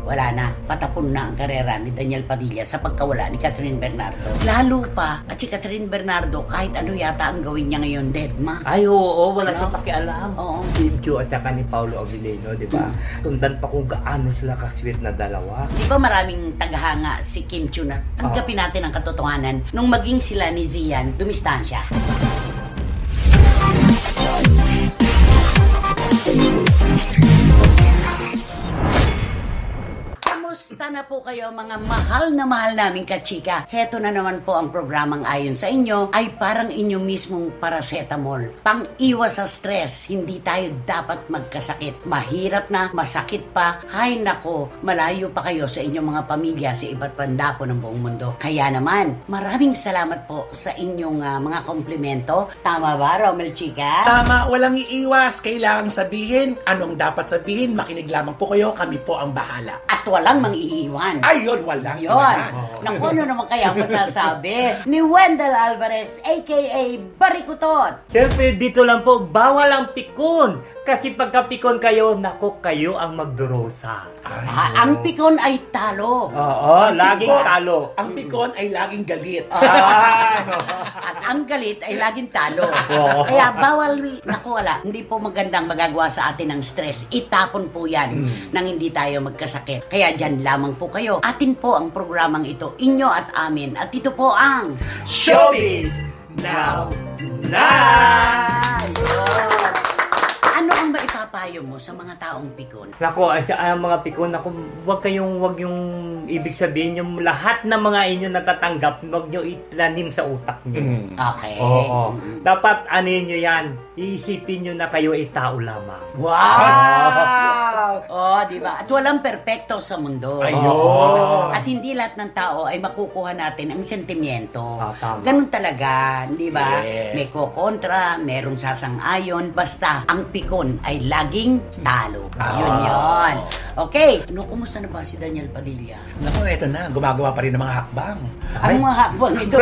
wala na. Patapon na ang karera ni Daniel Padilla sa pagkawala ni Catherine Bernardo. Lalo pa, at si Catherine Bernardo, kahit ano yata ang gawin niya ngayon, deadma. Ay, oo, wala siyang pakialam. Oo. Kim Chiu at saka ni Paolo Avellino, di ba? Tundan pa kung gaano sila ka-sweet na dalawa. Di ba maraming tagahanga si Kim Chiu na tanggapin natin ang katotohanan nung maging sila ni Zian, dumistansya. Kamusta na po kayo mga mahal na mahal naming kachika? Heto na naman po ang programang ayon sa inyo ay parang inyong mismong paracetamol. Pang-iwas sa stress, hindi tayo dapat magkasakit. Mahirap na, masakit pa. Hay nako, malayo pa kayo sa inyong mga pamilya sa iba't bandako ng buong mundo. Kaya naman, maraming salamat po sa inyong mga komplimento. Tama ba, Romel Chika? Tama, walang iiwas. Kailangang sabihin anong dapat sabihin. Makinig lamang po kayo, kami po ang bahala. At walang mang-iiwan. Ayun, walang Yun. iwanan. Naku, ano naman kaya ang masasabi ni Wendell Alvarez, a.k.a. Barikutot. Siyempre, dito lang po, bawal ang pikon. Kasi pagka pikon kayo, nako, kayo ang magdurusa. Ang pikon ay talo. Oo, laging talo. Ang pikon ay laging galit. At ang galit ay laging talo. Kaya bawal, naku wala, hindi po magandang magagawa sa atin ng stress. Itapon po yan nang hindi tayo magkasakit. Kaya dyan lamang po kayo. Atin po ang programang ito, inyo at amin. At ito po ang Showbiz Now! Ano ang maipapayo mo sa mga taong pikon? Nako, ang mga pikon, nako, wag yung ibig sabihin yung lahat ng mga inyo natatanggap, wag nyo itanim sa utak nyo. Okay. Oo. Dapat nyo yan, iisipin nyo na kayo ay tao lamang. Wow! Oh, di ba? At walang perpekto sa mundo. Ayun. At hindi lahat ng tao ay makukuha natin ang sentimiento. Tama. Ganun talaga, di ba? Yes. May kokontra, merong sasang-ayon, basta ang pikon ay laging talo. Yun. Okay, kumusta na ba si Daniel Padilla? Naku, eto na. Gumagawa pa rin ng mga hakbang. Ang mga hakbang ito?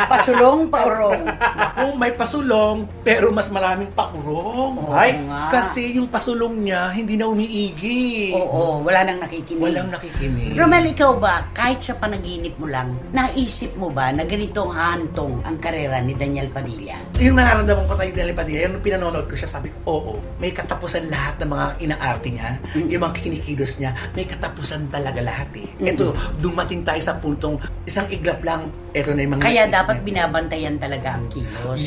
Pasulong, paurong. Naku, may pasulong, pero mas maraming paurong. Ay, nga. Kasi yung pasulong niya, hindi na umiigi. Oo, wala nang nakikinig. Walang nakikinig. Romel, ikaw ba, kahit sa panaginip mo lang, naisip mo ba na ganitong hantong ang karera ni Daniel Padilla? Yung nararamdaman ko tayo Daniel Padilla, yung pinanonood ko siya, sabi ko, oo, may katapusan lahat ng mga inaarte niya, yung mga kinikilos niya, may katapusan talaga lahat eh. Ito, dumating tayo sa puntong isang iglap lang, ito na yung mga... Kaya dapat binabantayan talaga ang kilos.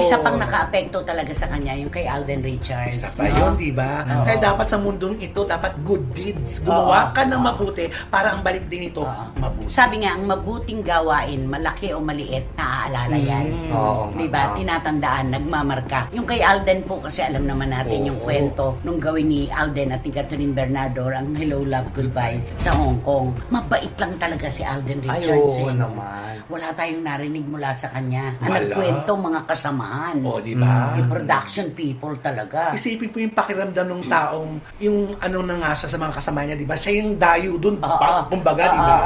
Isa pang nakaapekto talaga sa kanya, yung kay Alden Richards. Isa pa yun, di ba? Oo. Kaya dapat sa mundong ito, dapat good deeds. Gumawa ka ng mabuti para ang balik din ito, mabuti. Sabi nga, ang mabuting gawain, malaki o maliit, naaalala yan. Oo. Di ba? Tinatandaan, nagmamarka. Yung kay Alden po, kasi alam naman natin yung kwento nung gawin ni Alden at ni Catherine Bernardo, ang Hello, Love, Goodbye sa Hong Kong. Mabait lang talaga si Alden Richards. Ay, oo eh. naman. Wala tayong narinig mula sa kanya. Ang Wala. nagkwento, mga kasamahan. O, di ba? Yung production people talaga. Isipin po yung pakiramdam ng taong, yung ano na nga siya sa mga kasama niya, di ba? Siya yung dayo dun, kumbaga, di ba?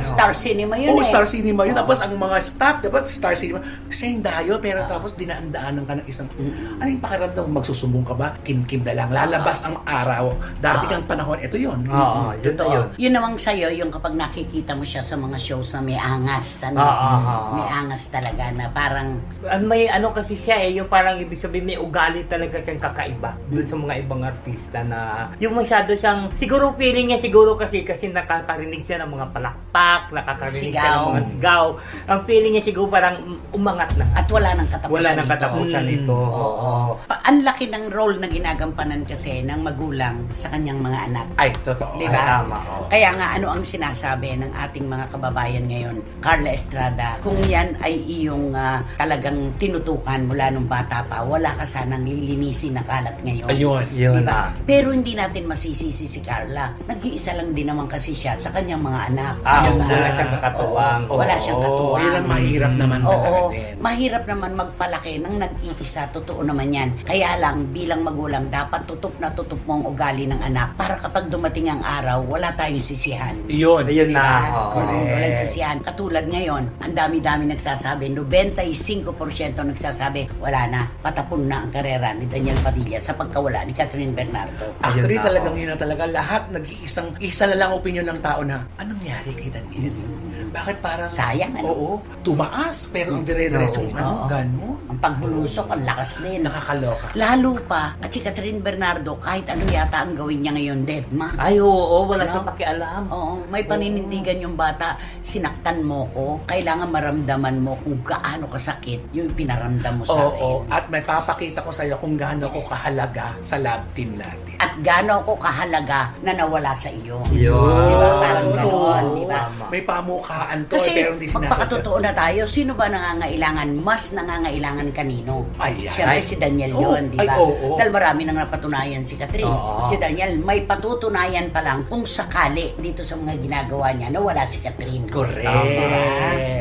Star Cinema yun Oo, eh. Star Cinema yun. Tapos ang mga staff, diba? Star Cinema, siya yung dayo, pero tapos dinaandaanan ka ng isang, ano yung pakiramdam? Magsusumbong ka ba? Kim-kim na lang. Lalabas ang araw. Dati kang panahon, ito yun. Oo, yun na yun. Yun namang sa'yo, yung kapag nakikita mo siya sa mga shows na may angas. May angas talaga na parang... May ano kasi siya yung parang ibig sabihin may ugali talaga siyang kakaiba doon sa mga ibang artista na yung masyado siyang, siguro feeling niya siguro kasi nakakarinig siya ng mga palakpak, nakakarinig siya ng mga sigaw. Ang feeling niya siguro parang umangat na. At wala nang katapusan Wala nang katapusan ito. Oo. Ang laki ng role na ginagampanan kasi ng magulang sa kanyang mga anak. Ay, totoo. Di ba? Ay, tama. Kaya nga, ano ang sinasabi ng ating mga kababayan ngayon, Carla Estrada, kung yan ay iyong talagang tinutukan mula nung bata pa, wala ka sanang lilinisin na kalat ngayon. Ayun. Yun Diba? Pero hindi natin masisisi si Carla. Nag-iisa lang din naman kasi siya sa kanyang mga anak. Diba? Wala siyang kakatuwang. Wala siyang katuwang. Yun ang mahirap naman talaga din. Mahirap naman magpalaki ng nag-iisa. Totoo naman yan. Kaya lang, bilang magulang, dapat tutup na tutup mo ang ugali ng anak para kapag dumating ang araw, wala tayong sisihan. Yun. Ayun na. Diba? Correct. Walang sisihan. Katulad ngayon, ang dami-dami nagsasabi, 95% nagsasabi, wala na, patapon na ang karera ni Daniel Padilla sa pagkawala ni Catherine Bernardo. Actually, Ayun na, talagang yun na talaga. Lahat isa na lang opinion ng tao na, anong nangyari kay Daniel? Bakit parang... Sayang, ano? Oo. Tumaas, pero ang dire-diretso, Oo. gano'n? Ang pagbulusok, ang lakas din. Nakakaloka. Lalo pa, at si Catherine Bernardo, kahit ano yata ang gawin niya ngayon, dead ma. Ay, oo, wala No? siyang pakialam. Oo, may paninindigan yung bata, sinaktan mo ko, kailangan maramdaman mo kung gaano kasakit yung pinaramdam mo sa akin. Oo. At may papakita ko sa'yo kung gaano ko kahalaga sa lab team natin. At gaano ako kahalaga na nawala sa iyo. Yun. Di ba? Parang Oo. gano'n, di ba? Tama. May pamukhaan to, Kasi pero hindi sinasagot. magpakatotoo na tayo, sino ba nangangailangan? Mas nangangailangan kanino? Ayan. Siyempre Ay. si Daniel Oo. yun, di Ay, ba? oo. Dahil marami nang napatunayan si Catherine. Oo. Si Daniel, may patutunayan pa lang kung sakali dito sa mga ginagawa niya na wala si Catherine. Correct. Tama.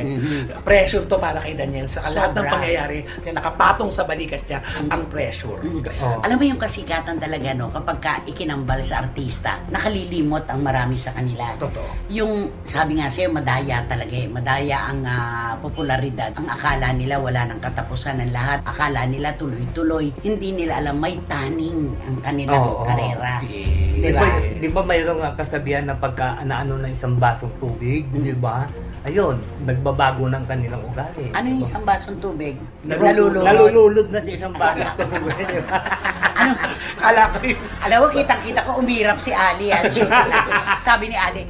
Mhm. Pressure to para kay Daniel. Sa lahat ng Sobra. pangyayari na nakapatong sa balikat niya, ang pressure. Oo. Alam mo yung kasikatan talaga, no? Kapag ka ikinambal sa artista, nakalilimot ang marami sa kanila. Totoo. Yung, sabi nga sa'yo, madaya talaga eh. Madaya ang popularidad. Ang akala nila wala nang katapusan ng lahat. Akala nila tuloy-tuloy. Hindi nila alam may taning ang kanilang Oo. karera. Yeah. Di ba, Diba? di ba mayroong nga kasabihan na pagka naano ng isang basong tubig, di ba? Ayun, nagbabago ng kanilang ugali. Ano yung isang basong tubig? Nalulunod. Nalululod na sa isang basong tubig. Ano? Kala ko yun. Alam mo, kitang-kita ko umirap si Ali. Sabi ni Ali,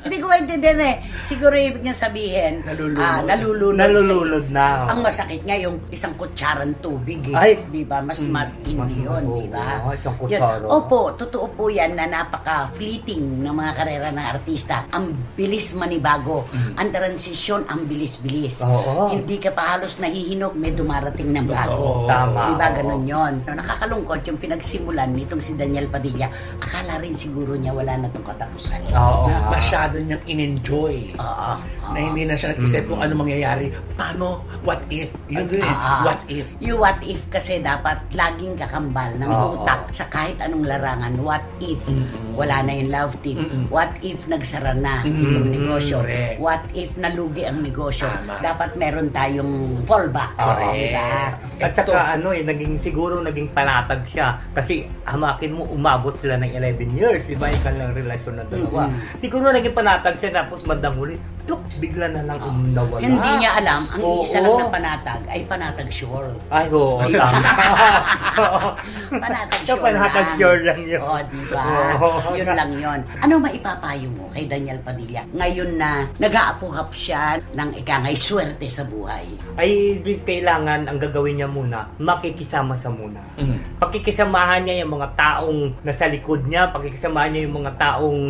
hindi ko maintindihan eh. Siguro ibig niya sabihin, Nalulunod. nalulunod. na. Ang masakit nga yung isang kutsarang tubig eh. Ay. Di ba? Mas hindi yun, di ba? Oo, isang Yun. kutsara. Opo, totoo po yan na napaka-fleeting ng mga karera ng artista. Ang bilis manibago. Ang transisyon, ang bilis-bilis. Oo. Hindi ka pa halos nahihinog, may dumarating ng bago. Oo. Tama. Di ba Oo. ganun yun? Nakakalungkot yung pinagsimulan nitong si Daniel Padilla. Akala rin siguro niya wala na itong katapusan. Oo. Na nga. masyado niyang in-enjoy. Oo. Na hindi na siya nag-isip kung ano mangyayari. Paano? What if? Yun din. What if? Yung what if kasi dapat laging kakambal ng Oo. utak sa kahit anong larangan. What if wala na yung love team? What if nagsara na itong negosyo? Correct. What if nalugi ang negosyo? Tama. Dapat meron tayong fallback. Correct. Diba? At saka siguro naging panatag siya kasi hamakin mo umabot sila ng 11 years, di ba, yung kanilang relasyon na dalawa. Siguro naging panatag siya tapos bandang huli, bigla na lang nawala. Hindi niya alam, ang Oo. isa lang na panatag ay panatag sure. Ay, oo, tama. Panatag Siya sure panatag lang. sure lang yun. Oo, diba? Oo. Yun lang yun. Ano maipapayo mo kay Daniel Padilla ngayon na nag-aapuhap siya ng ikangay swerte sa buhay? Ay, di kailangan ang gagawin niya muna, makikisama sa muna. Pakikisamahan niya yung mga taong nasa likod niya, pakikisamahan niya yung mga taong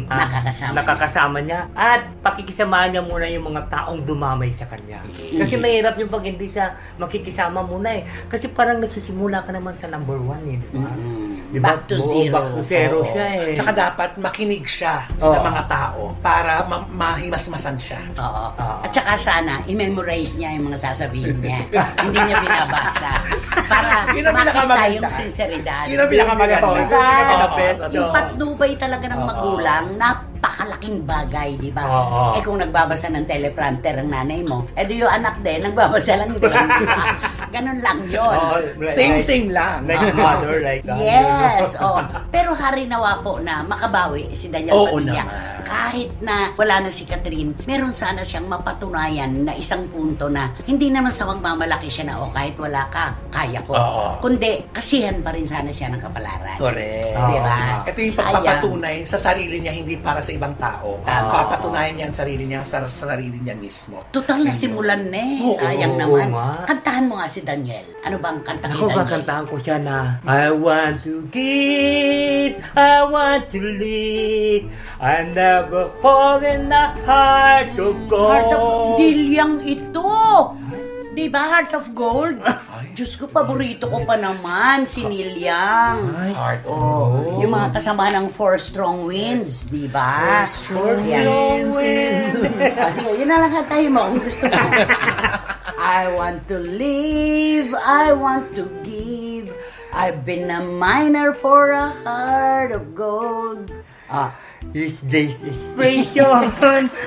nakakasama niya, at pakikisamahan niya muna yung mga taong dumamay sa kanya. Kasi mahirap yung pag hindi siya makikisama muna eh. Kasi parang nagsisimula ka naman sa number 1 eh, di ba? Diba? Back to zero. Back to zero Oo. siya eh. Tsaka dapat makinig siya Oo. sa mga tao para mahimasmasan siya. Oo. Oo. At saka sana, i-memorize niya yung mga sasabihin niya. Hindi niya binabasa. Para Yun ang makita pinakamaganda. yung sinseridad. Yun ang pinakamaganda. Diba? Yun ang pinaka-best. Yung patnubay talaga ng magulang, napakalaking bagay, di ba? Oo. Eh kung nagbabasa ng teleprompter ang nanay mo, eh di yung anak din, nagbabasa lang din. Di ba? Ganun lang yun. Oo, Same lang. Like mother, like Yes, oh. Pero hari nawa po na makabawi si Daniel Oo Padilla. naman. Kahit na wala na si Catherine, meron sana siyang mapatunayan na isang punto na hindi naman sa magmamalaki siya na kahit wala ka, kaya ko. Oo. Kundi kasihan pa rin sana siya ng kapalaran. Correct. Di ba? Ito yung Sayang. pagpapatunay sa sarili niya, hindi para sa ibang tao. Tama. Papatunayan niya ang sarili niya sa sarili niya mismo. Total na simulan na eh. Oo, Sayang oo naman. nga. Kantahan mo nga si Daniel. Ano bang kanta ni Ako Daniel? kakantahan ko siya na I want to give, I want to lead, I never fall in the heart of gold. Heart of Dilyang ito! Di ba Heart of Gold? Ay. Diyos ko, paborito ko pa naman si Neil Young. Heart of Oh, yung mga kasama ng Four Strong Winds, di ba? Four Strong Winds. Sige, yun na lang tayo mo kung gusto mo. I want to live, I want to give. I've been a miner for a heart of gold. Is this expression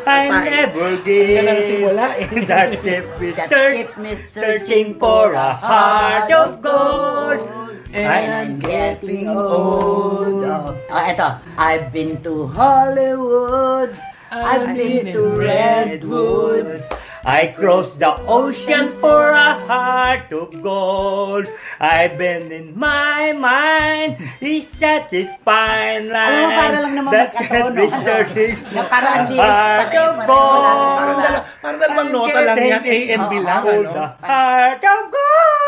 I never Yan ang gave simula eh. that kept me That kept me searching for a heart of gold. And I'm getting old. Eto. I've been to Hollywood. I've been to Redwood. I crossed the ocean for a heart of gold. I've been in my mind, is satisfying Alam mo, para lang naman magkatono. Na para ang lyrics heart pa of rin. gold. Parang dalawang nota lang yan, A and B lang, ano? Heart of gold.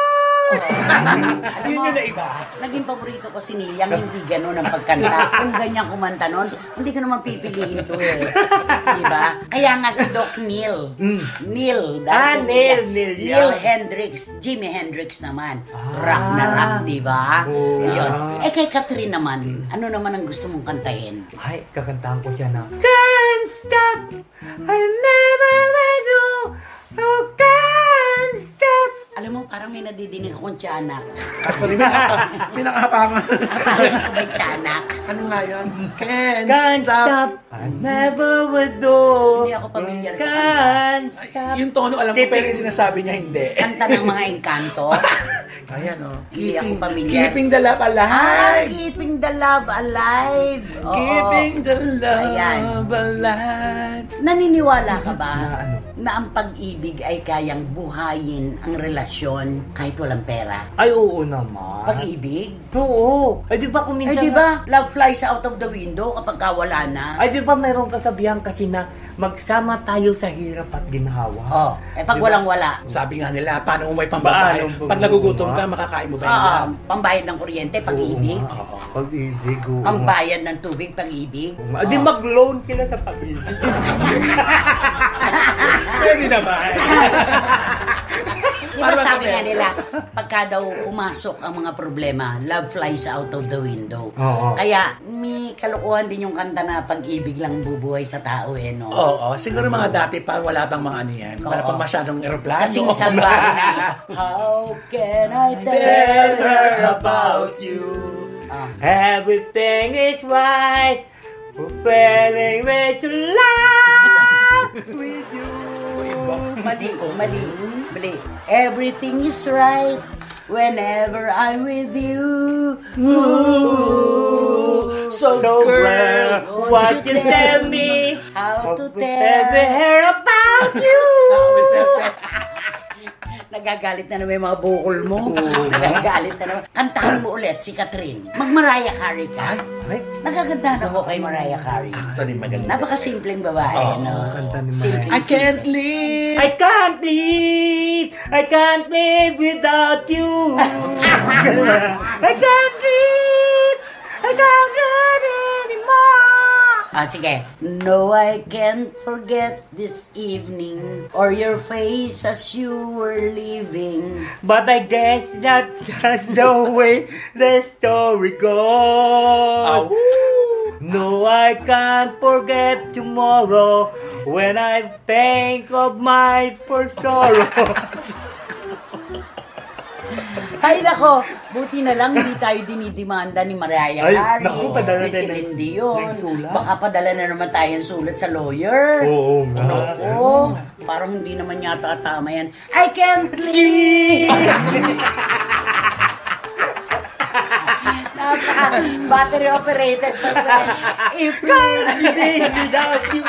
Alam Yun mo, yung naiba. naging paborito ko si Niyang, hindi gano'n ang pagkanta. Kung ganyan kumanta nun, hindi ko naman pipiliin to eh. Diba? Kaya nga si Doc Neil. Neil. Neil. Neil Hendrix. Jimi Hendrix naman. Rock na rock, diba? Oh, Yun. yeah. Eh kay Catherine naman, ano naman ang gusto mong kantahin? Ay, kakantahan ko siya na Can't stop, I never let go, oh, can't stop. Alam mo, parang may nadidinig akong tiyanak. Actually, pinakahapangan. Parang ako ba'y tiyanak? Ano nga yan? Can't stop, I never would do. Hindi ako familiar sa Can't stop. Yung tono alam ko, pero yung sinasabi niya hindi. Kanta ng mga engkanto. Ayan o. Hindi ako familiar. Keeping the love alive. Keeping the love alive. Oo. Keeping the love Ayan. alive. Naniniwala ka ba Na ano? na ang pag-ibig ay kayang buhayin ang relasyon kahit walang pera? Ay, oo naman. Pag-ibig? Oo. Ay, di ba kung Ay, minsan... di ba? Love flies out of the window kapag wala na. Ay, di ba mayroong kasabihan kasi na magsama tayo sa hirap at ginhawa? Oh, eh pag Diba? walang-wala. Sabi nga nila, paano mo may pambabayad? Paano Pag nagugutom ka, makakain mo ba Oo, yan? pambayad ng kuryente, pag-ibig. Oo nga. Pag-ibig, oo. Pambayad ng tubig, pag-ibig. Oo nga. Di mag-loan sila sa pag-ibig. Pwede naman. Di ba sabi nga nila, pagka daw pumasok ang mga problema, love flies out of the window. Oo. Kaya may kalukuhan din yung kanta na pag-ibig lang bubuhay sa tao eh, no? Oo, siguro mga dati pa, wala pang mga ano yan. Wala Oo. pang masyadong aeroplano. Kasing salbahe na, how can I Tell her about you. Ah. Everything is right. Preparing way to love with you. Mali. Everything is right whenever I'm with you. Ooh. So, girl, what you tell me? How to tell tell. her about you? Nagagalit na naman yung mga bukol mo. Nagagalit na naman. Kantahan mo ulit si Catherine. Mag-Mariah Carey ka. Ay, Nagagandahan ako kay Mariah Carey. actually, magaling. Napakasimpleng babae, Oo, no? kanta ni Simpleng- I can't live. I can't live. I can't live without you. I can't live. I can't live anymore. Sige. No, I can't forget this evening or your face as you were leaving. But I guess that's just the way the story goes. No, I can't forget tomorrow when I think of my first sorrow. Ay, nako. Buti na lang hindi tayo dinidimanda ni Mariah Ay, Carey. naku, padala ni din Celine ng- Dion. ng sulat. Baka padala na naman tayo ng sulat sa lawyer. Oo nga. Oo. Parang hindi naman yata tama yan. I can't live! Battery operated pa rin. If Can't live without you.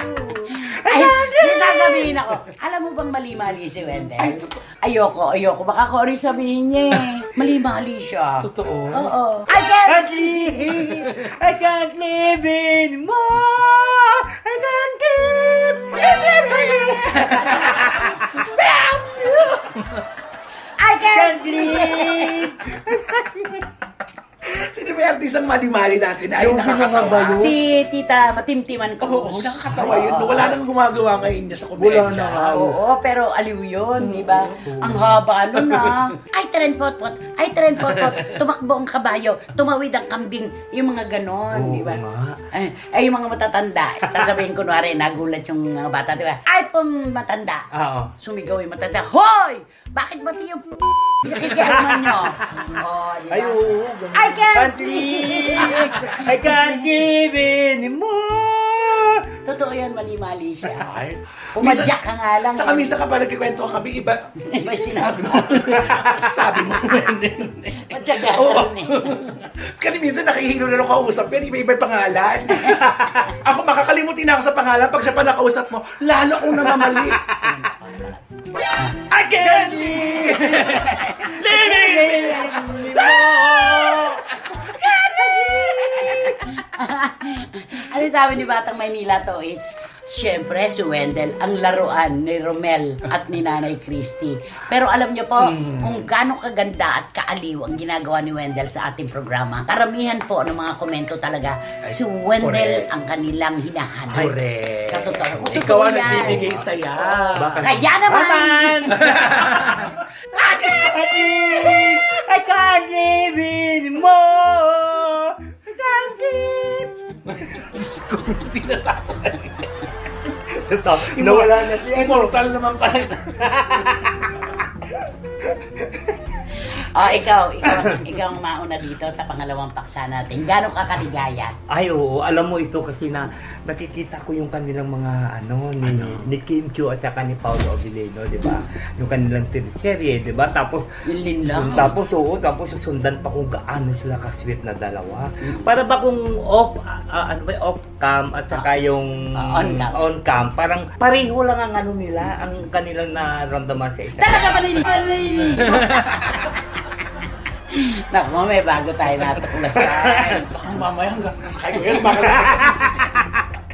ay, di sasabihin ako. Alam mo bang mali-mali si Wendell? Ayoko. Baka ko rin sabihin niya eh. Mali-mali siya. Totoo. Oo. I can't Can't live. I can't live anymore. I can't live. I can't Can't live. Sino ba yung artistang mali-mali natin? Ay, Yung sino nga ba nakakatawa. yun? Si Tita Matimtiman Oo, Cruz. nakakatawa yun. Wala nang gumagawa ngayon niya sa komedya. Wala na nga. Oo, pero aliw yun, di ba? Ang haba nun na. Ay, tren pot-pot. Tumakbo ang kabayo. Tumawid ang kambing. Yung mga ganon, Oo di ba? nga. Ay, yung mga matatanda. Sasabihin kunwari, nagulat yung mga bata, di ba? Ay, pong matanda. Oo. Sumigaw yung matanda. Hoy! Bakit ba yung nakikialaman nyo? Oh, di ba? Ay, oo. I can't live. I can't give anymore. totoo yan, mali-mali siya. Ay. Pumadyak ka nga lang. Tsaka minsan kapag nagkikwento kami, iba. Iba Sabi mo. Sabi mo. Madyak ka Oo. rin eh. Kasi minsan nakihilo na ako kausap yan, iba-iba yung pangalan. Ako makakalimutin na ako sa pangalan, pag siya pa nakausap mo, lalo akong namamali. I can't live Ano sabi ni Batang Maynila to? It's, syempre, si Wendell, ang laruan ni Romel at ni Nanay Christy. Pero alam niyo po, kung gaano kaganda at kaaliw ang ginagawa ni Wendell sa ating programa, karamihan po ng mga komento talaga, si Wendell correct. ang kanilang hinahanap. Correct. Sa totoo. Ikaw ang Totoo yan. nagbibigay saya. Kaya naman! I can't live anymore. I can't live. Diyos ko, hindi natapos na rin. Nawala na siya. Immortal naman pala. Ikaw ang mauna dito sa pangalawang paksa natin. Gano'ng ka kaligaya? Ay, oo. Alam mo ito kasi na nakikita ko yung kanilang mga ni Kim Chiu at saka ni Paolo Abilino, di ba? Yung kanilang teleserye, di ba? Tapos, Yun lang. tapos susundan pa kung gaano sila ka-sweet na dalawa. Para ba kung off-cam at saka yung on-cam, parang pareho lang ang ano nila, ang kanilang naramdaman sa isa. Talaga ba rin? Naku, may bago tayo natuklasan. Baka mamaya hanggang kasakay ko yun. Baka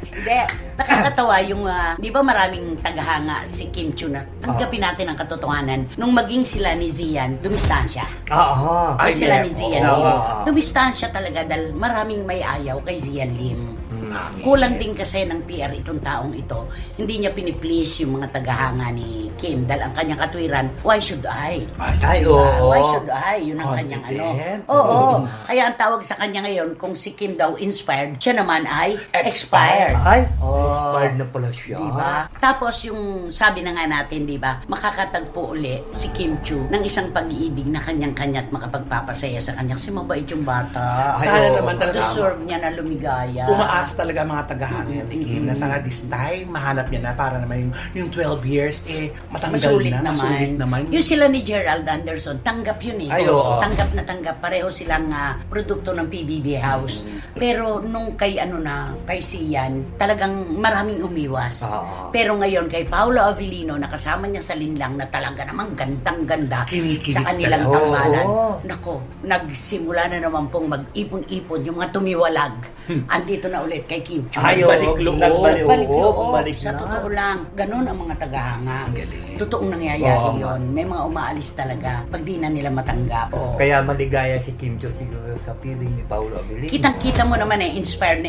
Hindi, nakakatawa yung, di ba maraming tagahanga si Kim Chiu na tanggapin natin ang katotohanan. Nung maging sila ni Zian, dumistansya. Oo. Ay, Sila ni yes. Zian Oo. Lim. Dumistansya talaga dahil maraming may ayaw kay Zian Lim. Kulang din kasi ng PR itong taong ito. Hindi niya piniplease yung mga tagahanga ni Kim dahil ang kanyang katwiran, why should I? Ay, Diba? oo. Why should I? Yun ang kanyang Confident. Oo. Kaya ang tawag sa kanya ngayon, kung si Kim daw inspired, siya naman ay expired. Ay, Oo. expired na pala siya. Diba? Tapos yung sabi na nga natin, diba, makakatagpo uli si Kim Chiu ng isang pag-iibig na kanyang-kanya at makapagpapasaya sa kanya kasi mabait yung bata. Ay, Sana oo. naman talaga. Deserve niya na lumigaya. Umaasa talaga ang mga tagahanga ni Kim na sana this time mahanap niya na para naman yung 12 years matanggal Masulit na. naman. Masulit naman. Yung sila ni Gerald Anderson, tanggap yun eh. Ay, oo. Tanggap na tanggap. Pareho silang produkto ng PBB House. Pero nung kay kay Sian, talagang maraming umiwas. Oo. Pero ngayon kay Paolo Avellino, nakasama niya sa linlang na talaga namang gandang-ganda Kinikilig sa kanilang talaga. tambalan. Oo. Nako, nagsimula na naman pong mag-ipon-ipon yung mga tumiwalag. Andito na ulit kay Kim Chiu. Ay, Balik oo. loob. Balik loob. Bumalik Sa na. totoo lang, ganun ang mga tagahanga. Ang galing. Totoong nangyayari Oo. yon. May mga umaalis talaga pag di na nila matanggap. Kaya maligaya si Kim Chiu siguro sa piling ni Paolo Abilino. Kitang-kita mo naman inspired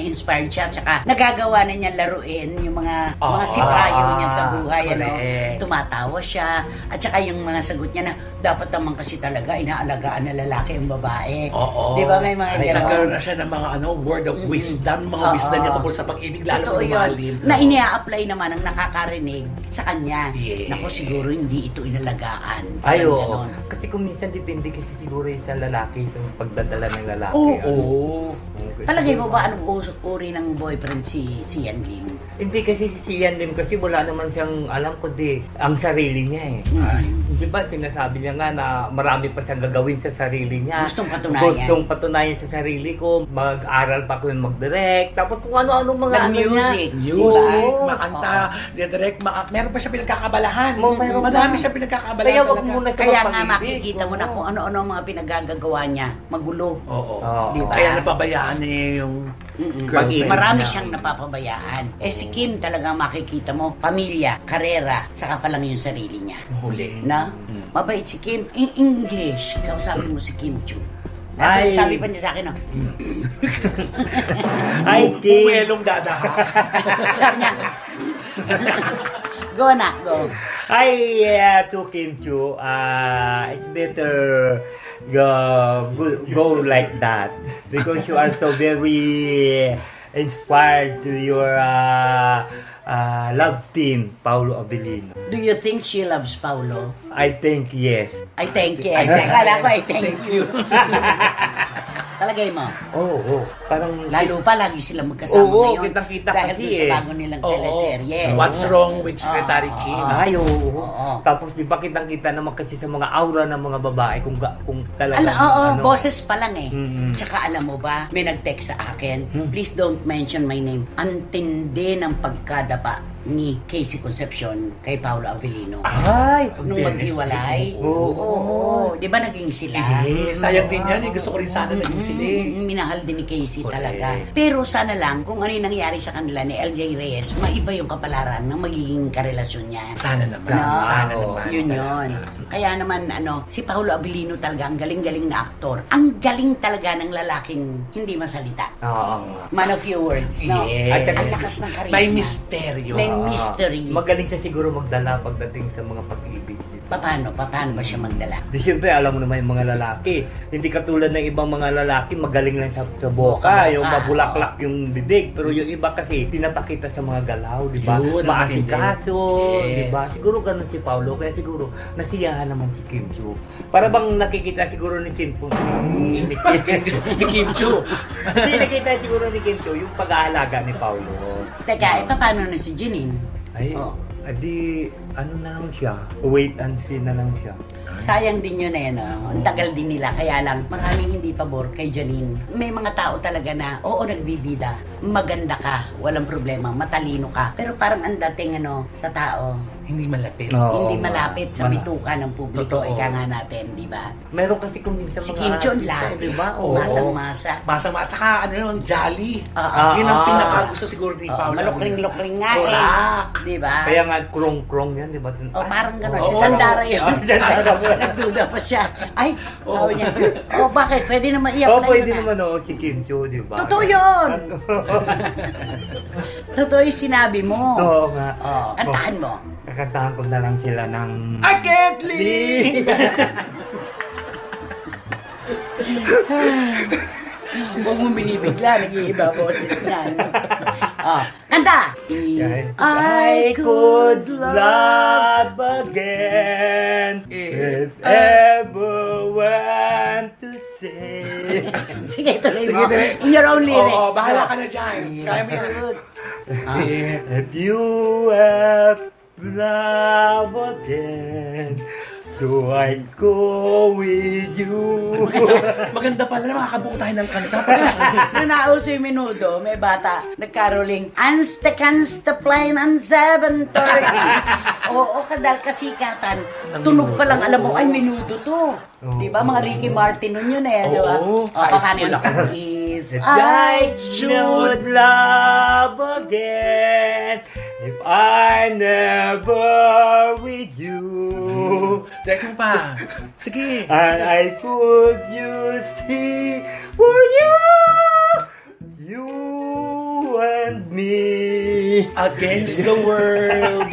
siya. Tsaka nagagawa na niya laruin yung mga Ah, sipayo niya sa buhay. correct. Tumatawa siya. At saka yung mga sagot niya na dapat naman kasi talaga inaalagaan na lalaki ang babae. Oo. Di ba may mga Ay, gano'n? nagkaroon na siya ng mga word of wisdom, mga Oo. wisdom niya tungkol sa pag-ibig, lalo Totoo na yun. lumalim. Na inia-apply naman ang nakakarinig sa kanya. Yes. Naku, siguro hindi ito inalagaan. Ay, Parang oo. ganon. Kasi kung minsan depende kasi siguro yung sa lalaki, sa pagdadala ng lalaki. Oo. Palagay mo ba anong uri ng boyfriend si Sian Lim? Hindi kasi si Sian din kasi wala naman siyang alam ko ang sarili niya eh. Ay. Di ba sinasabi niya nga na marami pa siyang gagawin sa sarili niya. Gustong patunayan. Gustong patunayan sa sarili ko. Mag-aral pa ako yung mag-direct. Tapos kung ano-ano mga Nag-music. Music, Oo. makanta, direct, meron pa siya pinagkakabalahan. Meron Madami pa. siya pinagkakabalahan Kaya wag talaga. muna siya Kaya nga magpag-ibig. makikita mo na kung ano-ano ang mga pinagagagawa niya. Magulo. Oo. Oo. Diba? Kaya napabayaan niya yung Girlfriend Marami niya. siyang napapabayaan. Si Kim talaga makikita mo, pamilya, karera, saka pa lang yung sarili niya. huli. Na? Mabait si Kim. In English, kausapin mo si Kim Chiu. Ay. Sabi pa niya sa akin, Ay, Kim. Buwelong dadahak. sabi niya, go na, go. Ay, to Kim Chiu, it's better go like that because you are so very inspired to your love team, Paolo Abilino. Do you think she loves Paulo? I think yes. I thank you. Akala ko I thank you. Palagay mo. Oo. Parang... Lalo pa, lagi silang magkasama Oo, ngayon. kitang-kita dahil kasi doon sa eh. bago nilang Oo. teleserye. What's wrong with Secretary Oo. Kim? Ay, oo. Oo. Tapos di ba kitang-kita naman kasi sa mga aura ng mga babae kung talagang Oo, boses pa lang eh. Mhm. Tsaka alam mo ba, may nag-text sa akin, Hmm. please don't mention my name. Ang tindi ng pagkadapa ni Casey Concepcion kay Paolo Avellino. Ay! Nung fairness maghiwalay. din. Oo. Di ba naging sila? Sayang din yan. Gusto ko rin sana naging sila. Minahal din ni Casey Correct. talaga. Pero sana lang, kung ano yung nangyari sa kanila ni LJ Reyes, maiba yung kapalaran ng magiging karelasyon niya. Sana naman. No? Sana Oo. naman. Yun yun. Kaya naman, si Paolo Avellino talaga, ang galing-galing na aktor. Ang galing talaga ng lalaking hindi masalita. Oo. Man of few words, no? Yes. Ang lakas ng charisma. May misteryo. May mystery. Magaling siya siguro magdala pagdating sa mga pag-ibig. Paano ba siya magdala? Di siyempre, alam mo naman yung mga lalaki. Hindi katulad ng ibang mga lalaki, magaling lang sa boka, Boka. yung mabulaklak yung bibig. Pero yung iba kasi, pinapakita sa mga galaw, di ba? Yun, ang Maasikaso, matindi. di ba? Siguro ganun si Paolo, kaya siguro nasiyahan naman si Kim Chiu. Para bang nakikita siguro ni Kim Ni Kim Chiu. Hindi nakita siguro ni Kim Chiu yung pag-aalaga ni Paolo. Teka, paano na si Janine? Ay, Oh. adi, ano na lang siya? Wait and see na lang siya. Sayang din yun eh, no? Ang tagal din nila. Kaya lang, maraming hindi pabor kay Janine. May mga tao talaga na, oo, nagbibida. Maganda ka. Walang problema. Matalino ka. Pero parang ang dating, sa tao, Hindi malapit. Oo, hindi nga. malapit sa bituka ng publiko. Totoo. Ika nga natin, di ba? Meron kasi kung minsan Si mga Kim Chiu, artista, lagi. di ba? Oo. Masang-masa. Masama. At saka, jolly. Ah, Yun ang ah. pinakagusto siguro ni Oo, Paolo. malukring-lukring nga Correct. eh. Di ba? Kaya nga, krong-krong yan, di ba? O parang gano'n, Oo. si Sandara yun. Oo, si Sandara po. Nagduda pa siya. Ay, Oo. sabi niya, bakit? Pwede naman iyak Oo, na pwede yun, naman si Kim Chiu, di ba? Totoo yun! Totoo yung sinabi mo. Oo nga. Kantahan mo. Kakantahan ko na lang sila ng... I can't leave! Huwag mo binibigla, nag-iiba boses niya. Kanta! If I could love again, if ever want to say. Sige, tuloy Sige, mo. tuloy. In your own lyrics. Oo, bahala ka na dyan. Kaya mo yan. If you have love again, so I go with you. Maganda pala, makakabuo tayo ng kanta. Nung nauso yung minudo, may bata, nagkaroling, Ansta plane on 7:30. Oo, kadal kasikatan. Tunog pa lang, alam mo, ay minudo to. Di ba? Mga Ricky Martin nun yun eh, di ba? Oo. Paano yun? If I should love again, if I never with you, Direct mo pa. Sige. and I put you see for you and me. Against the world.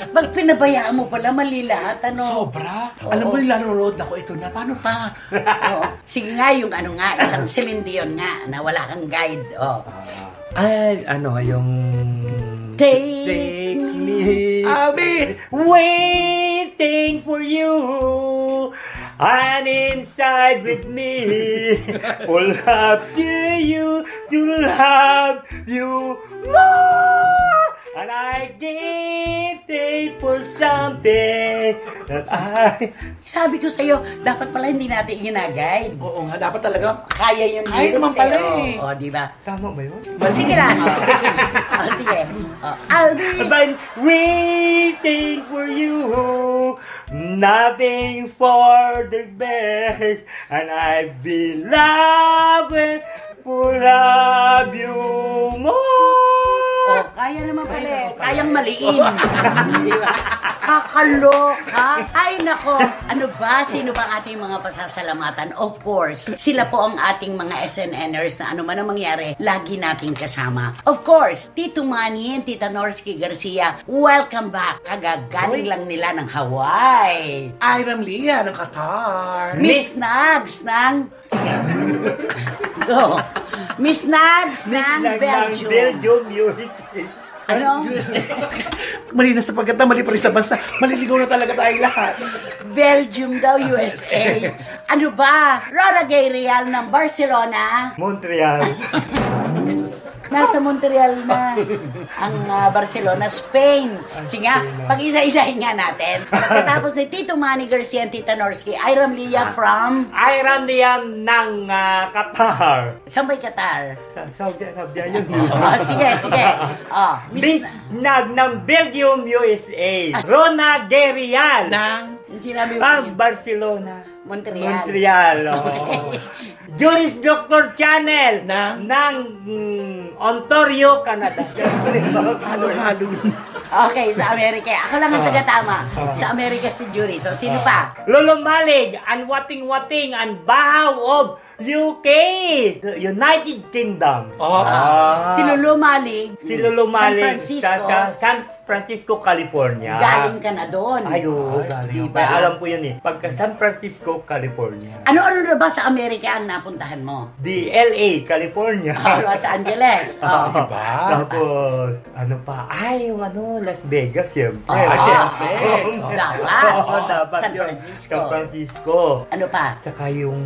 Pag pinabayaan mo pala, mali lahat, Sobra. Oo. Alam mo yung nanonood ako, ito na. Paano pa? Oo. Sige nga, yung isang Celine Dion nga, na wala kang guide. Oh. Ay, yung... Take me. Abi! Waiting for you and inside with me full up to you to love you more, and I can't take for something that I... Sabi ko sa'yo, dapat pala hindi natin ginagide. Oo nga, dapat talaga. Kaya yung Ay, naman pala eh. O, di ba? Tama ba yun? Sige lang. Sige. I'll be... But waiting for you, nothing for the best, and I've been loving for love you more. Oh, kaya naman pala eh. Kayang maliin. Di ba? Kakaloka. Ay, nako. Ano ba? Sino ba ang ating mga pasasalamatan? Of course, sila po ang ating mga SNNers na ano man ang mangyari, lagi nating kasama. Of course, Tito Manny and Tita Norsky Garcia, welcome back. Kagagaling lang nila ng Hawaii. Iram Lia ng Qatar. Miss Nags ng... Sige. Go. Miss Nags ng Belgium. Belgium, USA. Ano? Mali na sapagkat na mali pa rin sa bansa. Maliligaw na talaga tayong lahat. Belgium daw, USA. Ano ba? Rona Gabriel ng Barcelona. Montreal. Nasa Montreal na ang Barcelona, Spain. Sige nga, pag-isa-isahin nga natin. Pagkatapos ni Tito Manny Garcia and Tita Norsky, Iram Lia from... Iran yan ng Qatar. Saan ba'y Qatar? Sa Saudi Arabia yun. Sige. Bisnag ng Belgium, USA. Rona Gabriel Nang Yung sinabi mo ang Barcelona. Montreal. Oh. Juris Doctor Channel ng Ontario, Canada. halo-halo. Okay, sa Amerika. Ako lang ang taga-tama. Sa Amerika si Jury. So, sino pa? Lolo Malig, ang wating-wating, ang bahaw of UK, the United Kingdom. Si Lolo Malig. Si Lolo Malig San Francisco. sa San Francisco, California. Galing ka na doon. Ay, oo, galing. Diba? Kaya alam ko yun eh. Pagka San Francisco, California. Ano na ba sa Amerika ang napuntahan mo? Di LA, California. Los Angeles. Diba? Tapos, ano pa? Ay, yung Las Vegas, syempre. Syempre. Dapat. Oo, dapat San yun. Francisco. San Francisco. Ano pa? Tsaka yung,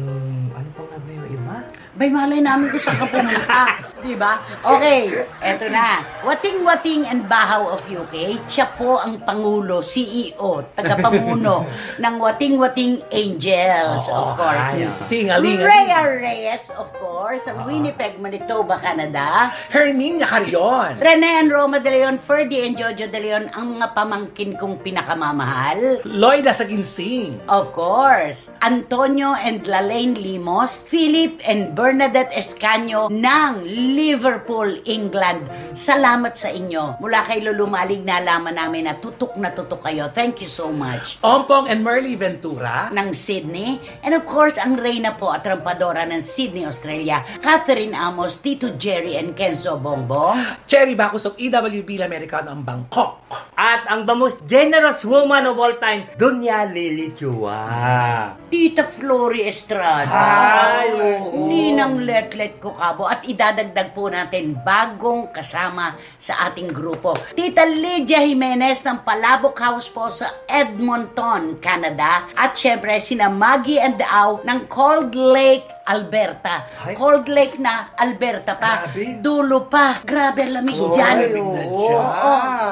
ano pa nga ba yung iba? Bay, malay namin kung saan ka pumunta. Diba? Okay, eto na. Wating-Wating and Bahaw of UK, siya po ang Pangulo, CEO, tagapamuno ng Wating-Wating Angels, of course. Tingalingan. Rhea Reyes, of course, ang Winnipeg, Manitoba, Canada. Herminia Carrion. Rene and Roma de Leon, Ferdy and Jojo de Leon, ang mga pamangkin kong pinakamamahal. Lloyda Saginsing. Of course, Antonio and Lalaine Limos, Philip and Bernadette Escanio ng Liverpool, England. Salamat sa inyo. Mula kay Lolo Malig, nalaman namin na tutok kayo. Thank you so much. Ompong and Merly Ventura. Ng Sydney. And of course, ang reyna po at trampadora ng Sydney, Australia, Catherine Amos, Tito Jerry and Kenzo Bongbong. Cherry Bacus of EWB Americano ang Bangkok. At ang the most generous woman of all time, Dunya Lily Chua. Tita Flory Estrada. Ay, oo. Ninang Letlet Kokabo. At idadagdag po natin bagong kasama sa ating grupo. Tita Lydia Jimenez ng Palabok House po sa Edmonton, Canada. At syempre, sina Maggie and Au ng Cold Lake, Alberta. Ay. Cold Lake na Alberta pa. Grabe. Dulo pa. Grabe, lamig dyan. lamig na dyan.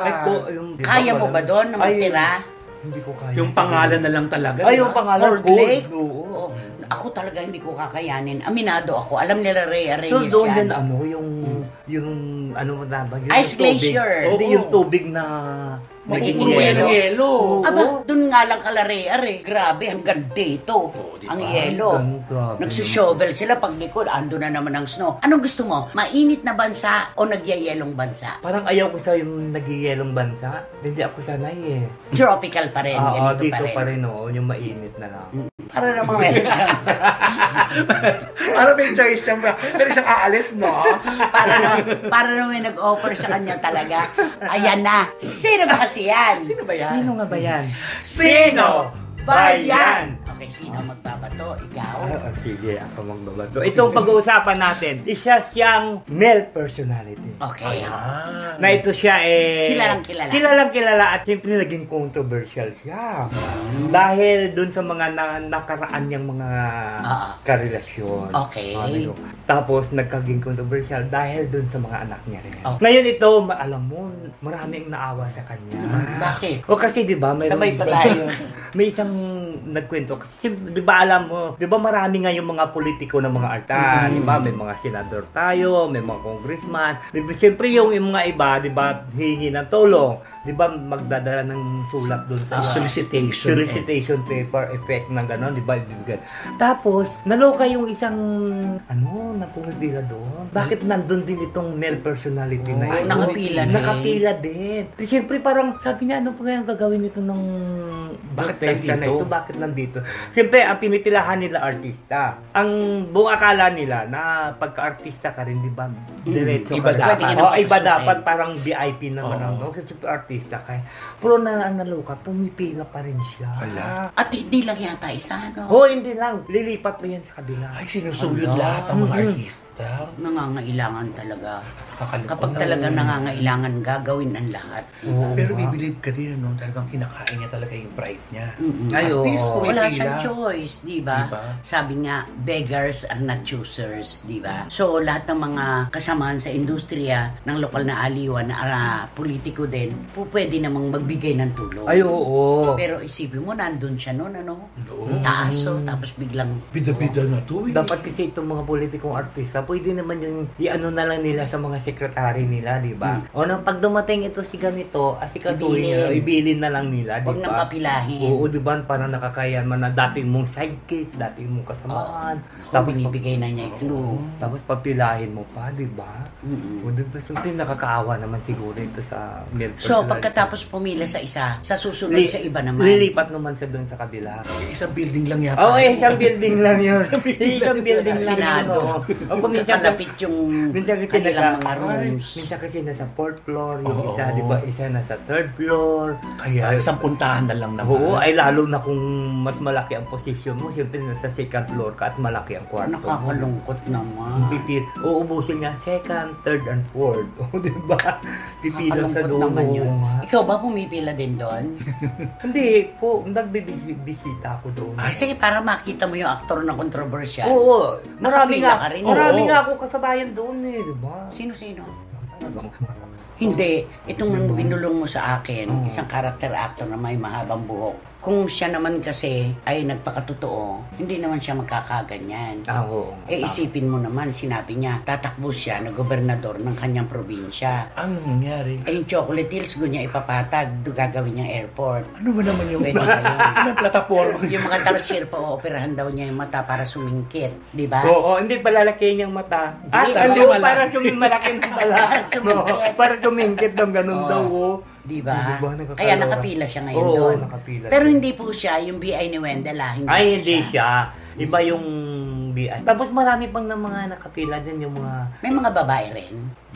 Ay, Kaya mo ba doon na magtira? Hindi ko kaya. Yung pangalan na lang talaga. Ay, diba? yung pangalan. Cold Lake? Oo. Oo. Ako talaga hindi ko kakayanin. Aminado ako. Alam nila Rhea Reyes So doon yan. din yung ano mo na ba? Yung Ice tubig. glacier. Hindi Oo. yung tubig na Naging naging yelo. Yelo. Oo. Aba, dun nga lang kala Rhea Rey. Grabe, hanggang dito. diba? Ang yelo. Grabe. Nagsushovel sila pag likod. Ando na naman ang snow. Anong gusto mo? Mainit na bansa o nagyayelong bansa? Parang ayaw ko sa yung nagyayelong bansa. Hindi ako sanay eh. Tropical pa rin. Oo, ganito dito pa rin. yung mainit na lang. Para naman meron siyang, Para may choice siyang, meron siyang aalis, no? para naman may nag-offer sa kanya talaga. Ayan na. Sino ba kasi yan? Sino ba yan? Sino nga ba yan? Sino ba yan? Okay, sino magbabato? Ikaw? Sige, ako magbabato. Itong pag-uusapan natin, isa siyang male personality. Okay. Na ito siya Kilalang-kilala. Kilalang-kilala at siyempre naging controversial siya. Dahil dun sa mga nakaraan niyang mga karelasyon. Okay. Tapos nagkaging controversial dahil dun sa mga anak niya rin. Okay. Ngayon ito, alam mo, maraming naawa sa kanya. Bakit? O kasi 'di ba, Sabay pa tayo. may isang nagkwento kasi 'di ba alam mo, 'di ba marami nga yung mga politiko ng mga arta, 'di ba? May mga senador tayo, may mga congressman. 'Di ba siyempre yung mga iba, 'di ba, hihingi ng tulong, 'di ba, magdadala ng sulat doon sa solicitation paper effect ng gano'n, 'di ba? Ibigay. Tapos naloka yung isang napumipila doon. Bakit nandun din itong male personality na yun? Nakapila din. Siyempre parang sabi niya, ano pa kaya ang gagawin nito ng protesta na ito? Bakit nandito? Siyempre, ang pinipilahan nila artista. Ang buong akala nila na pagka-artista ka rin, di ba? Diretso Iba ka. dapat. Iba dapat parang VIP naman ang kasi artista ka. Pero naloka, pumipila pa rin siya. Wala. At hindi lang yata isa, no? Oh, hindi lang. Lilipat pa yan sa kabila. Ay, sinusuyod lahat ang mga artista. Nangangailangan talaga. Nakakalungkot Kapag na. talaga nangangailangan, gagawin ang lahat. Oo Pero nga. bibilib ka din, no? Talagang kinakain niya talaga yung pride niya. Ay, At oo. least Wala pumipila. siyang choice, di ba? Diba? Sabi nga, beggars are not choosers, di ba? So, lahat ng mga kasamahan sa industriya ng lokal na aliwan na politiko din, pwede namang magbigay ng tulong. Ay, oo. Pero isipin mo, nandun siya noon, ano? Oo. Taas, tapos biglang... Bida-bida na to, eh. Dapat kasi itong mga politikong artista, pwede naman yung i-ano na lang nila sa mga sekretary nila, di ba? O nang pag dumating ito si ganito, asikasuhin, ibilin na lang nila, di Huwag nang ba? papilahin. Oo, di ba? Parang nakakayan man na dating mong sidekick, dating mong kasamaan. Tapos binibigay na niya yung clue. Tapos papilahin mo pa, di ba? Mm-mm. O di ba? So, nakakaawa naman siguro ito sa So, pagkatapos pumila sa isa, sa susunod sa iba naman. lilipat naman siya doon sa kabila. Isang building lang yata. Oo, isang building lang yun. Isang building Sa lang Senado. yun. O kung minsan Kakalapit yung minsan kasi kanilang mga rooms. minsan kasi nasa 4th floor, yung Oo. isa, di ba? Isa nasa 3rd floor. Kaya, isang puntahan na lang naman. Oo, ay lalo na kung mas malaki ang posisyon mo, siyempre nasa 2nd floor ka at malaki ang kwarto mo. Nakakalungkot naman. Uubusin niya 2nd, 3rd, and 4th. O, di ba? Pipila sa Nakakalungkot dulo. naman yun. Oo nga. Ikaw ba pumipila din doon? Hindi po, nagbibisita ako doon. Kasi para makita mo yung aktor na kontrobersyal. Oo, marami Nakapila nga. ka rin. Marami Oo. nga ako kasabayan doon eh, di ba? Sino-sino? Hindi. Itong binulong mo sa akin, isang character actor na may mahabang buhok. Kung siya naman kasi ay nagpakatotoo, hindi naman siya magkakaganyan. Oo. Isipin mo naman, sinabi niya, tatakbo siya na gobernador ng kanyang probinsya. Ano nangyari? Ay, yung Chocolate Hills, doon niya ipapatag, doon gagawin niyang airport. Ano ba naman yung Pwede ba yun? Anong plataforma? Yung mga tarsier pa, ooperahan daw niya yung mata para sumingkit. Di ba? Oo, hindi palalaki niyang mata. Hindi, At kasi ano, para malaki ng pala. Para sumingkit. Para sumingkit ng ganun Oo. daw. Oh. Di ba? Di ba, nakakaloka? Kaya nakapila siya ngayon Oo, doon. nakapila Pero siya. hindi po siya yung BI ni Wendell. Hindi Ay, po hindi siya. Iba yung BI. Tapos marami pang na mga nakapila din yung mga... May mga babae rin.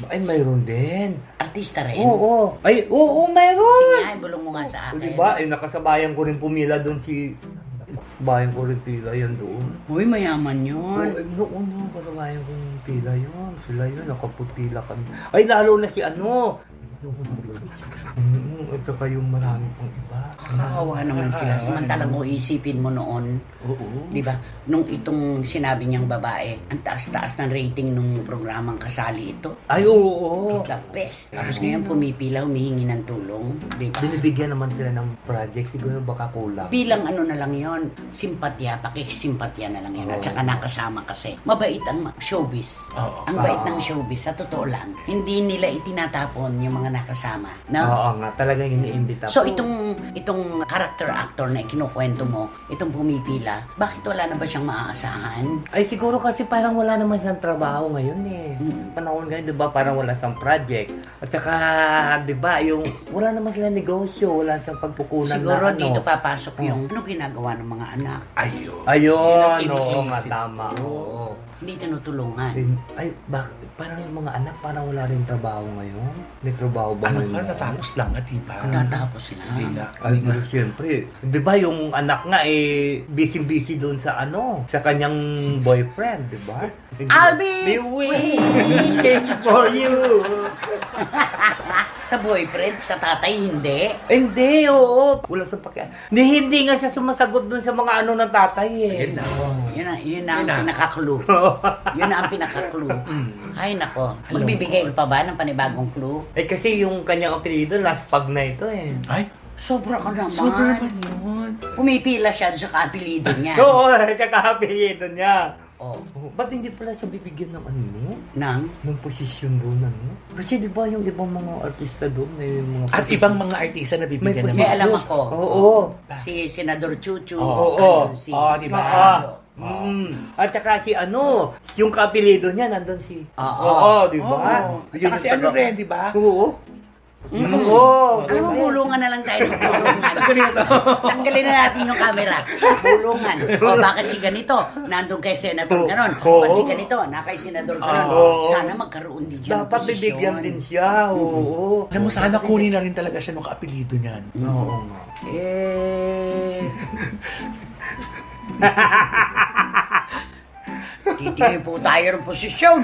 Ay, mayroon din. Artista rin. Oo. Ay, oo, mayroon. Sige nga, bulong mo nga sa O, akin. diba? Eh, nakasabayan ko rin pumila doon si... Kasabayan ko rin pila yan doon. Uy, mayaman yun. Noon yung kasabayan ko yung pila yun. Sila yun, nakaputila kami. Ay, lalo na si ano. At saka yung marami pang iba. Kakaawa naman sila. Samantalang kung isipin mo noon, Oo. di ba? Nung itong sinabi niyang babae, ang taas-taas ng rating nung programang kasali ito. Ay, oo. The best. Tapos ngayon pumipila, humihingi ng tulong. Di ba? Binibigyan naman sila ng project. Siguro baka kulang. Bilang ano na lang yon, simpatya, pakikisimpatya na lang yan. At saka nakasama kasi. Mabait ang showbiz. Oo. Ang bait Oo. ng showbiz, sa totoo lang. Hindi nila itinatapon yung mga nakasama. No? Oo nga, talagang iniimbita. So itong character actor na ikinukwento mo, itong pumipila, bakit wala na ba siyang maaasahan? Ay, siguro kasi parang wala naman siyang trabaho ngayon eh. Mm. Panahon ngayon, di ba, parang wala siyang project. At saka, di ba, yung wala naman silang negosyo, wala siyang pagpukunan Siguro na ano. dito papasok yung ano ginagawa ng mga anak. Ayun. Ayun, Yun ang oo nga, iniisip tama. ko. Oo. Hindi tinutulungan. Ay, bakit? Parang yung mga anak, parang wala rin trabaho ngayon. May trabaho ba Ano ngayon? ka, tatapos lang nga, diba? Tatapos lang. Hindi nga. Ay, siyempre. Di ba yung anak nga eh, busy-busy doon sa ano, sa kanyang boyfriend, di ba? I'll be waiting for you. Sa boyfriend, sa tatay, hindi. Hindi, oo. Wala sa pakialam. Hindi nga siya sumasagot doon sa mga ano ng tatay eh. Ayun na. Yun ang Yun na. pinaka-clue. Yun ang pinaka-clue. Ay, nako. Magbibigay ka pa ba ng panibagong clue? Eh kasi yung kanyang apelido, last pag na ito eh. Ay, Sobra ka naman. sobra naman yun. Pumipila siya sa kaapelido niya. Oo, tsaka apelido niya. Oh, Ba't hindi pala siya bibigyan ng ano? nang? Ng posisyon doon, ano? Kasi di ba yung ibang mga artista doon, may mga At posisyon- ibang mga artista na bibigyan May ng May mga... alam ako. Oo. Si Senador Chuchu. Oo. Si Diba? At saka si ano, yung kaapelido niya, nandun si... Oo. di ba? Oo. At saka si ano rin, diba? Oo. Mm. Oo. Alam mo, bulungan na lang tayo ng bulungan. Tanggalin na natin yung camera. Bulungan. O bakit si ganito? Nandun kay Senator ganon. Oo. Ba't si ganito? Na kay Senador ganon. Oo. Sana magkaroon din siya ng Dapat posisyon. bibigyan din siya. Oo. Alam mo, sana kunin na rin talaga siya ng kaapelido niyan. Oo nga. titingin po tayo ng posisyon.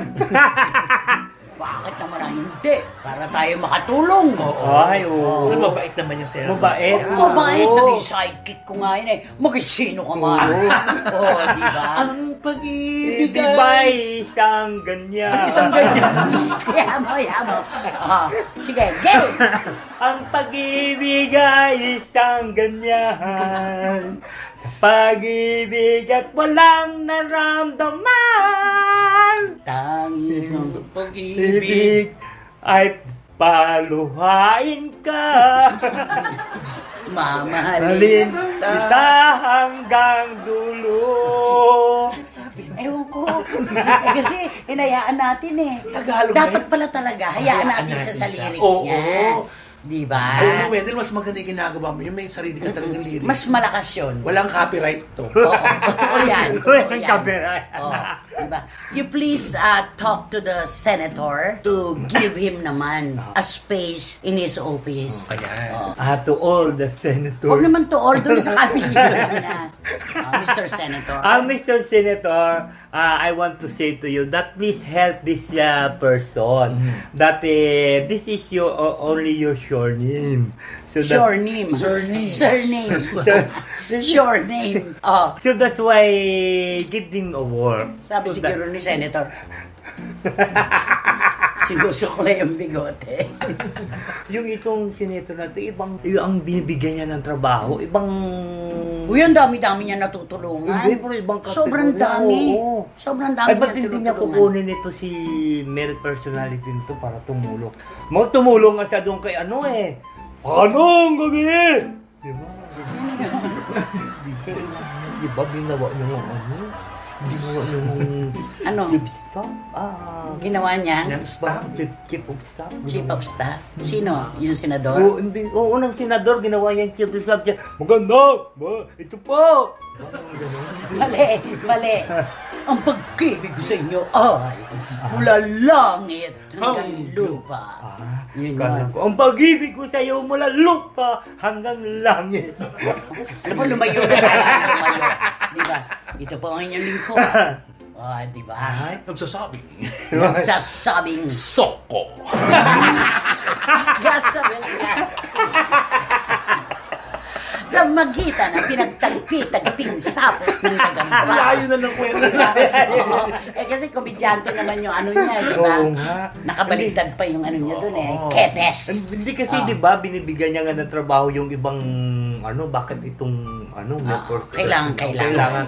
Bakit naman hindi? Para tayo makatulong. Ay, oo. So, mabait naman yung senador. Mabait. Mabait, Oo. naging sidekick ko nga yun eh. Maging ka man. Oo, di ba? Ang pag-ibig Diba isang ganyan? Isang ganyan. Yamo. Sige, game! Ang pag-ibig ay isang ganyan. Sa pag-ibig at walang naramdaman. Tanging ang pag-ibig. Ibig ay paluhain ka. mamahalin. Halin kita hanggang dulo. Ewan ko. Kasi hinayaan natin eh. Tagalog Dapat na pala talaga, hayaan natin siya sa lyrics Oo. niya. Di ba? Alam mo, Wendell, mas maganda yung ginagawa mo. Yung may sarili ka talagang lyrics. Mas malakas yun. Walang copyright to. Oo, totoo yan. Totoo Walang yan. copyright. Oo, diba? You please talk to the senator to give him naman a space in his office. Ayan. Oo. To all the senators. Huwag naman to all doon sa kapilihan niya. Mr. Senator. Mr. Senator, I want to say to you that please help this person. That this is your only your sure name. So that, Sure name. Surname. Surname. Sure name. Oh. So that's why give him a work. Sabi So siguro ni Senator. Sinusukla yung bigote. Yung itong senator na ito, yung ang binibigyan niya ng trabaho, ibang... Uy, ang dami-dami niya natutulungan. Hindi, pero ibang kategorya. Sobrang dami. Oo. Sobrang dami Ay, ba't niya hindi niya tinutulungan? kukunin ito si male personality nito para tumulong? Tumulong nga siya doon kay ano eh. Anong gabi? Di ba? Di ba ginawa niya ng ano? Ginawa niya ng... Ano? Chief staff? Ginawa niya? Yan, stop. Chief of staff? Chief of staff? Sino? Yung senador? Oo, hindi. Oo, unang senador, ginawa niya yung chief of staff siya. Maganda! Ito po! Mali, mali. Ang pag-ibig ko sa inyo ay mula langit hanggang lupa. Yun Kala yun. ko, ang pag-ibig ko sa iyo mula lupa hanggang langit. Alam mo, lumayo na tayo. Lumayo. Diba? Ito po ang inyong lingkod. Diba? Nagsasabing. Nagsasabing Soko. gas sa gas. Sa magitan ng pinagtagpi-tagping sapot ng Dagamba. Layo na ng kwento. Oo. Kasi komedyante naman yung ano niya, di ba? Oo nga. Nakabaligtad pa yung ano niya doon eh. Oo. Ketes. Hindi kasi, di ba, binibigyan niya nga ng trabaho yung ibang, bakit itong, kailangan.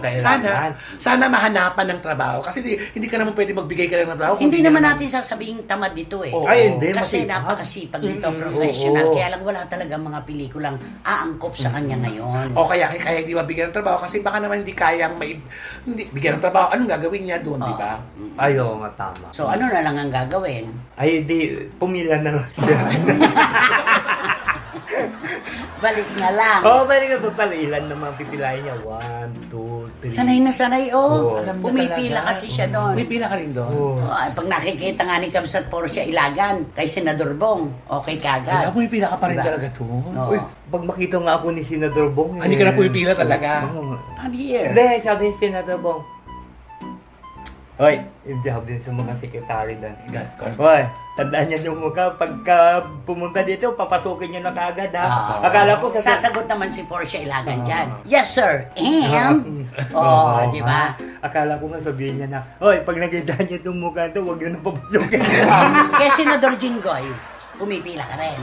Sana mahanapan ng trabaho. Kasi hindi ka naman pwede magbigay ka lang ng trabaho. Hindi naman natin sasabing tamad dito eh. Oo. Ay, hindi. Kasi masipag. napakasipag nito, professional. Oo. Kaya lang wala talaga mga pelikulang aangkop sa kanya ngayon. O kaya hindi mabigyan ng trabaho kasi baka naman hindi kayang hindi bigyan ng trabaho. Anong gagawin niya doon, di ba? Ayaw nga, tama. So ano na lang ang gagawin? Ay, di, pumila na lang siya. Balik na lang. Balik na pa pala. Ilan naman pipilayan niya? 1, 2, 3. Sanay na sanay, Oo. Alam niya Pumipila talaga. kasi siya doon. May pila ka rin doon. Pag nakikita nga ni Kamsat Portia Ilagan kay Senador Bong, okay kagad. May pila ka pa rin Diba? talaga doon. Oo. Uy, pag makita nga ako ni Senador Bong. Hindi ka na pumipila talaga. Javier. Hindi, sabi ni Senador Bong. Hoy, yung job din sa mga sekretary doon. Hoy, tandaan niya yung mukha. Pagka pumunta dito, papasukin niya na kaagad ha. Akala ko sasagot naman si Portia Ilagan dyan. Yes, sir. And? Di ba? Akala ko nga sabihin niya na, hoy, pag nakita niyo itong mukha ito, huwag niyo na papasukin. Kaya Senador Jinggoy, pumipila ka rin.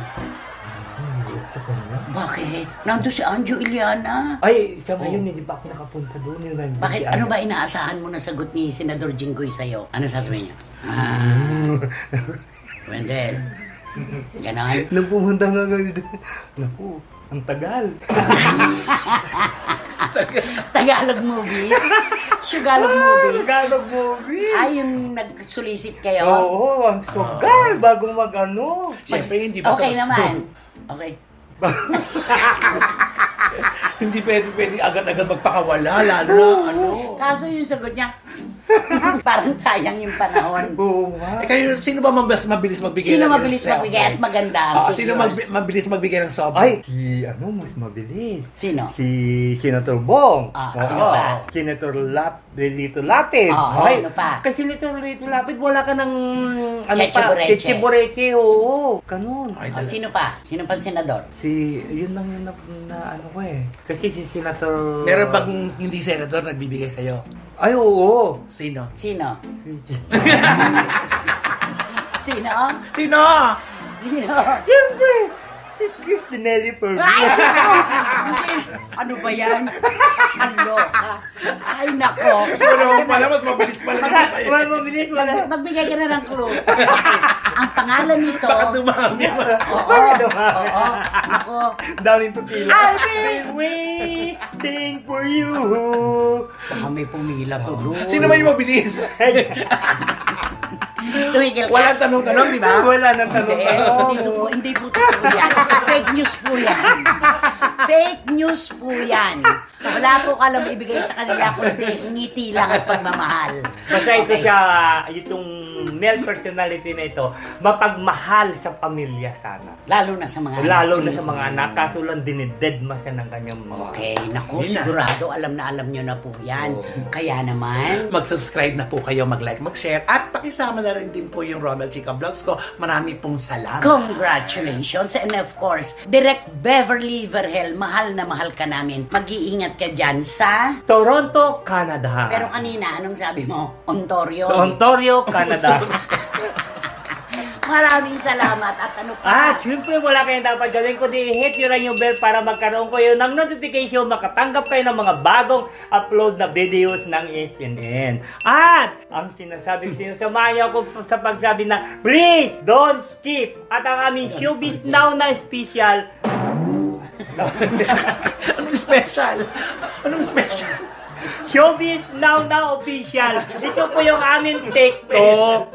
Sa kanya? Bakit? Nandun si Anjo Iliana. Ay, sa ngayon, hindi pa ako nakapunta doon. Bakit? Ano ba inaasahan mo na sagot ni Senador Jinggoy sa'yo? Ano sasabihin niya? Wendell. Ganon. Nung pumunta nga ngayon doon, naku, ang tagal. Tagalog movies? Sugalog movies? Tagalog movie. Ay, yung nag-solicit kayo? Oo, ang sugal, bago mag-ano. Siyempre, hindi pa Okay naman. Okay. Hindi pwede agad-agad magpakawala, lalo na Kaso yung sagot niya, Parang sayang yung panahon. Oo nga. Kayo, sino ba mabilis magbigay Sino ng mabilis selfie? magbigay at maganda ang Sino pictures? mabilis magbigay ng sobrang? Ay, mas mabilis. Sino? Si Senator Bong. Sino pa? Senator Lito Lapid. Sino pa? Kasi Senator Lito Lapid, wala ka ng Cheche Boreche. Cheche Boreche, oo. Ganun. Ay, Sino pa? Sino pa senador? Yun lang yung na ano ko eh. Kasi si Senator... Meron bang hindi senador nagbibigay sa'yo? Ay, oo. Sino? Sino? Sino? Sino? Sino? Siyempre, si Cristinelli Pervis. Ay, ano ba yan? Ano ka? Ay, nako. Ano pala, mas mabilis pala naman sa'yo. Wala mabilis, wala. Magbigay ka na ng clue. Ang pangalan nito... Baka dumami. Oo. Nako. Down into pila. I've been waiting for you. Baka may pumila tuloy. Sino ba yung mabilis? Tumigil ka. Walang tanong-tanong, di ba? Wala nang tanong. Hindi po totoo yan. Fake news po yan. Fake news po yan. Wala po ka lang ibigay sa kanila kundi ngiti lang at pagmamahal. Basta ito siya, itong male personality na ito, mapagmahal sa pamilya sana. Lalo na sa mga Lalo na sa mga anak, kaso lang dinidedma siya ng kanyang mga... Okay, naku, Yun na. sigurado alam nyo na po yan. Oo. Kaya naman, Mag-subscribe na po kayo, mag-like, mag-share, at pakisama na rin din po yung Romel Chica Vlogs ko. Marami pong salamat. congratulations. And of course, Direct Beverly Verhel, mahal na mahal ka namin. Mag-iingat ka dyan sa... Toronto, Canada. Pero kanina, anong sabi mo? Ontario. Ontario, Canada. Maraming salamat at ano pa? Siyempre wala kayong dapat gawin kundi i-hit nyo lang yung bell para magkaroon kayo ng notification, makatanggap kayo ng mga bagong upload na videos ng SNN. At ang sinasamahan niyo ako sa pagsabi na please don't skip at ang aming Showbiz Now na special. Anong special? Anong special? Showbiz Now na official. Ito po yung aming TikTok.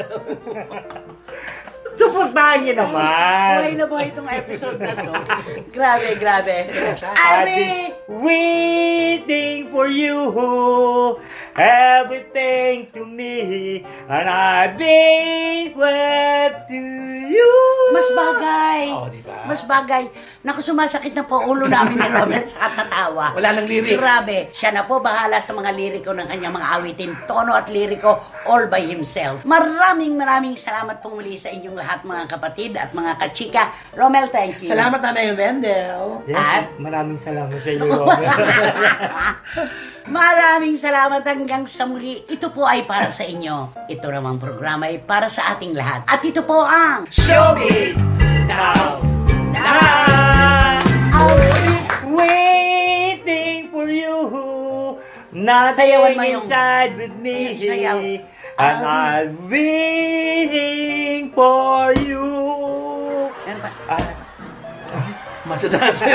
Suportahan niyo naman. Buhay na buhay itong episode na to. Grabe, grabe. Ari! Waiting for you, everything to me, and I've been wed to you. Mas bagay. Oo, diba? Mas bagay. Naku, sumasakit na po ulo namin ni Robert sa katatawa. Wala nang lyrics. Grabe. Siya na po bahala sa mga liriko ng kanyang mga awitin. Tono at liriko all by himself. Maraming salamat po muli sa inyong lahat mga kapatid at mga kachika. Romel, thank you. Salamat, Nanay Wendell. Yes, At- maraming salamat sa inyo, Robert. Maraming salamat hanggang sa muli. Ito po ay para sa inyo. Ito namang programa ay para sa ating lahat. At ito po ang Showbiz Now! Waiting for you, nothing Sayawan mo yung- inside with me, Sayaw. and I'm waiting for you. Ano ba? Macho dancer.